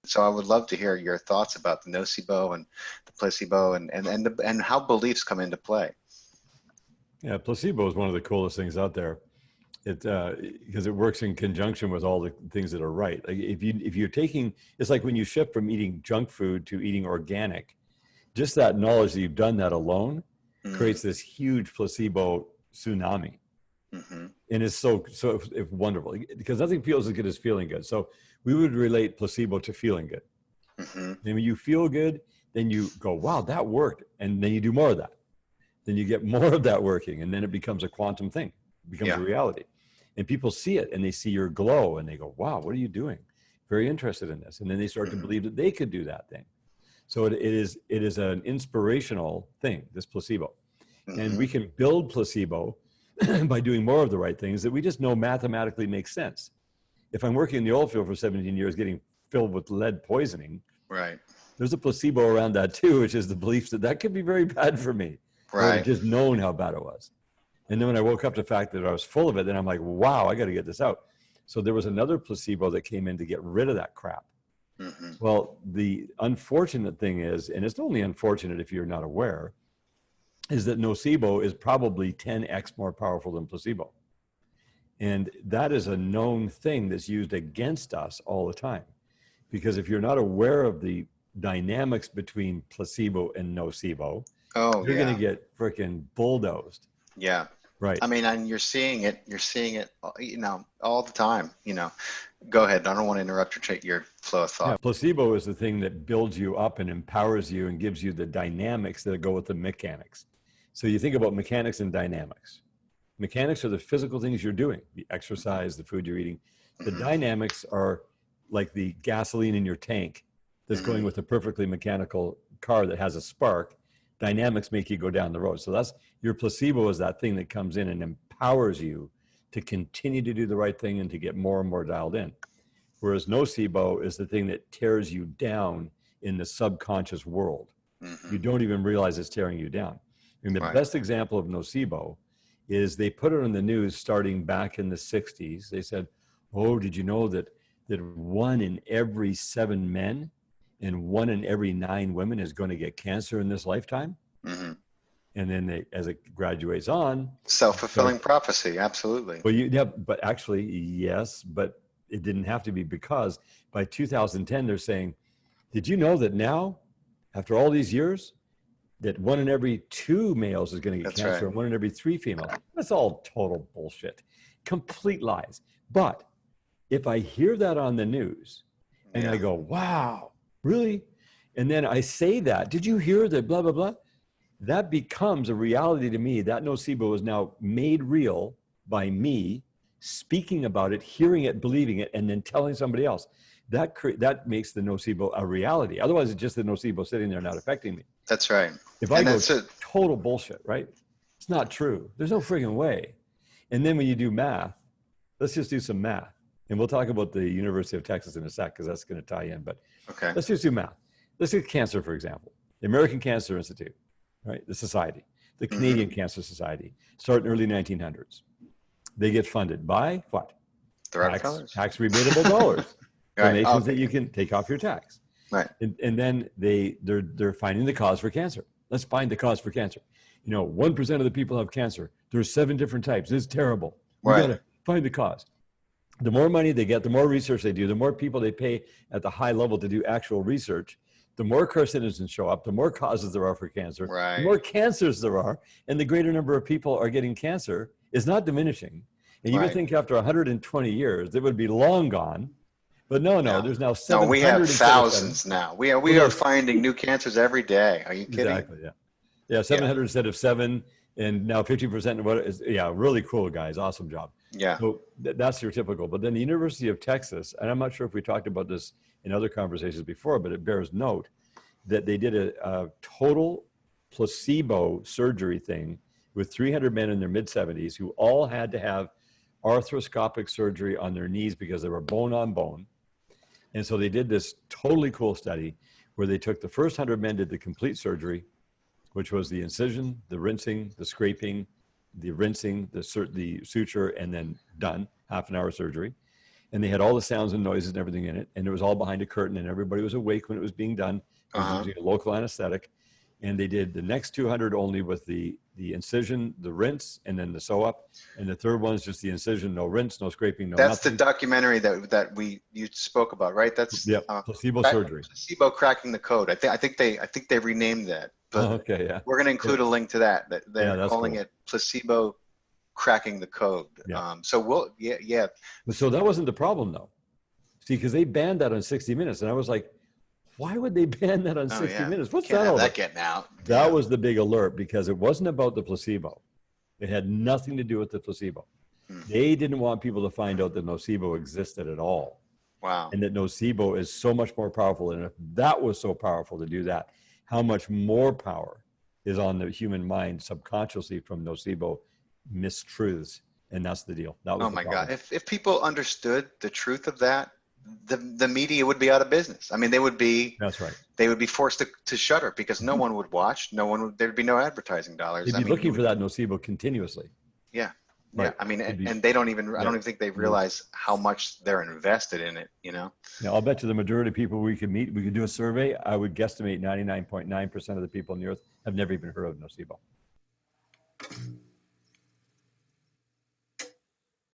So I would love to hear your thoughts about the nocebo and the placebo and how beliefs come into play. Yeah, placebo is one of the coolest things out there. It because it works in conjunction with all the things that are right. Like if you're taking, it's like when you shift from eating junk food to eating organic, just that knowledge that you've done that alone Mm, creates this huge placebo tsunami. hmm And it's so wonderful because nothing feels as good as feeling good. So we would relate placebo to feeling good. hmm And when you feel good, then you go, wow, that worked. And then you do more of that. Then you get more of that working. And then it becomes a quantum thing, it becomes a Yeah. reality. And people see it and they see your glow and they go, wow, what are you doing? Very interested in this. And then they start to hmm believe that they could do that thing. So it is an inspirational thing, this placebo. And hmm we can build placebo by doing more of the right things that we just know mathematically make sense. If I'm working in the oil field for 17 years getting filled with lead poisoning, Right. there's a placebo around that too, which is the belief that that could be very bad for me. I would have Right. just known how bad it was. And then when I woke up to the fact that I was full of it, then I'm like, wow, I got to get this out. So there was another placebo that came in to get rid of that crap. hmm Well, the unfortunate thing is, and it's only unfortunate if you're not aware, is that nocebo is probably 10x more powerful than placebo. And that is a known thing that's used against us all the time. Because if you're not aware of the dynamics between placebo and nocebo, Oh, you're going to yeah. get freaking bulldozed. Yeah. Right. I mean, and you're seeing it, all the time, Go ahead. I don't want to interrupt your flow of Yeah. thought. Placebo is the thing that builds you up and empowers you and gives you the dynamics that go with the mechanics. So you think about mechanics and dynamics. Mechanics are the physical things you're doing, the exercise, the food you're eating. The hmm dynamics are like the gasoline in your tank that's hmm going with a perfectly mechanical car that has a spark. Dynamics make you go down the road. So that's your placebo is that thing that comes in and empowers you to continue to do the right thing and to get more and more dialed in. Whereas nocebo is the thing that tears you down in the subconscious world. hmm You don't even realize it's tearing you down. And the Right. best example of nocebo is they put it on the news starting back in the 60s. They said, oh, did you know that 1 in every 7 men and 1 in every 9 women is going to get cancer in this lifetime? hmm And then as it graduates on, Self-fulfilling start, prophecy. Absolutely. well, yeah, but actually, yes, but it didn't have to be because by 2010, they're saying, did you know that now, after all these years, that 1 in every 2 males is going to get That's right. cancer and 1 in every 3 females? That's all total bullshit, complete lies. But if I hear that on the news and I Yeah. go, wow, really? And then I say that, did you hear that blah, blah, blah? That becomes a reality to me. That nocebo is now made real by me speaking about it, hearing it, believing it, and then telling somebody else. That makes the nocebo a reality. Otherwise, it's just the nocebo sitting there not affecting me. That's right. If I And go that's it. total bullshit, right? It's not true. There's no friggin' way. And then when you do math, let's just do some math. And we'll talk about the University of Texas in a sec because that's going to tie in. But Okay. let's just do math. Let's take cancer, for example. The American Cancer Institute, right? The society, the hmm Canadian Cancer Society, start in early 1900s. They get funded by what? The Rockefellers. Tax rebatable dollars, Right. donations that Okay. you can take off your tax. Right. And then they're finding the cause for cancer. Let's find the cause for cancer. 1% of the people have cancer. There's 7 different types. It's terrible. We got Right. to find the cause. The more money they get, the more research they do, the more people they pay at the high level to do actual research, the more carcinogens show up, the more causes there are for cancer, the Right. more cancers there are, and the greater number of people are getting cancer is not diminishing. And you would Right. think after 120 years, it would be long gone. But no, No. there's now No, we have 700 instead of 7. thousands now. We are Well, we are finding new cancers every day. Are you kidding? exactly, yeah. Yeah, Yeah. 700 instead of 7, and now 50% of what is, yeah, really cool, guys. Awesome job. Yeah. So that's your typical. But then the University of Texas, and I'm not sure if we talked about this in other conversations before, but it bears note that they did a total placebo surgery thing with 300 men in their mid 70s who all had to have arthroscopic surgery on their knees because they were bone on bone. And so they did this totally cool study where they took the first 100 men, did the complete surgery, which was the incision, the rinsing, the scraping, the rinsing, the suture, and then done, half an hour surgery. and they had all the sounds and noises and everything in it, and it was all behind a curtain, and everybody was awake when it was being done. It was using a local anesthetic, and they did the next 200 only with the incision, the rinse, and then the sew up, and the third one is just the incision, no rinse, no scraping, no That's nothing. the documentary that you spoke about, right? That's Placebo surgery. Placebo Cracking the Code. I think they renamed that, but Okay, yeah. we're going to include a link to that. They're that's calling cool. it Placebo Cracking the Code. So we'll yeah. So that wasn't the problem though. See, because they banned that on 60 Minutes, and I was like, why would they ban that on 60 Minutes? What's Can't that have all that about? getting out. That was the big alert, because it wasn't about the placebo. It had nothing to do with the placebo. They didn't want people to find out that nocebo existed at all. Wow. And that nocebo is so much more powerful. And if that was so powerful to do that, how much more power is on the human mind subconsciously from nocebo mistruths? And that's the deal. That was Oh my God. If people understood the truth of that, the media would be out of business. I mean, they would be. That's right. They would be forced to shutter because no one would watch. There'd be no advertising dollars. They'd be looking for that nocebo continuously. Yeah. Right. Yeah. I mean, and they don't even, I don't even think they realize how much they're invested in it, you know? Now, I'll bet you the majority of people we could meet, we could do a survey. I would guesstimate 99.9% of the people on the earth have never even heard of nocebo.